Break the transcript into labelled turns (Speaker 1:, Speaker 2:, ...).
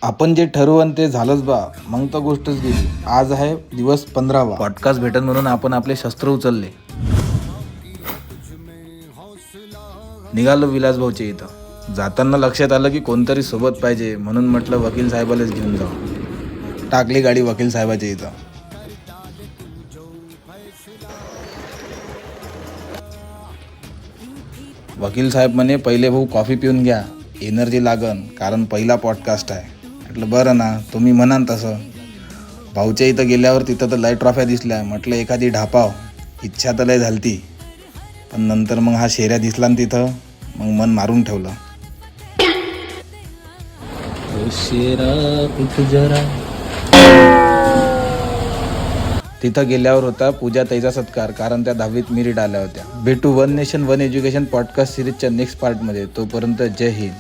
Speaker 1: आपण जे ठरवून ते झालंच बा, मग तर गोष्टच गेली. आज आहे दिवस 15वा. पॉडकास्ट भेटन म्हणून आपण आपले शस्त्र उचलले, निघालो विलास भाऊच्या इथं. जाताना लक्षात आलं की कोणतरी सोबत पाहिजे, म्हणून म्हटलं वकील साहेबालाच घेऊन जाऊ. टाकली गाडी वकील साहेबाच्या इथं. वकील साहेब म्हणे पहिले भाऊ कॉफी पिऊन घ्या, एनर्जी लागन, कारण पहिला पॉडकास्ट आहे. म्हटलं बरं ना, तुम्ही म्हणान तसं. भाऊच्या इथं गेल्यावर तिथं तर लय ट्रॉफ्या दिसल्या. म्हटलं एखादी ढापाव, इच्छा तर लय झालती, पण नंतर मग हा शेऱ्या दिसला ना तिथं, मग मन मारून ठेवलं. तिथं गेल्यावर होता पूजा ताईचा सत्कार, कारण त्या 10वीत मेरिट आल्या होत्या. भेटू one nation one education podcast सिरीजच्या नेक्स्ट पार्टमध्ये. तोपर्यंत जय हिंद.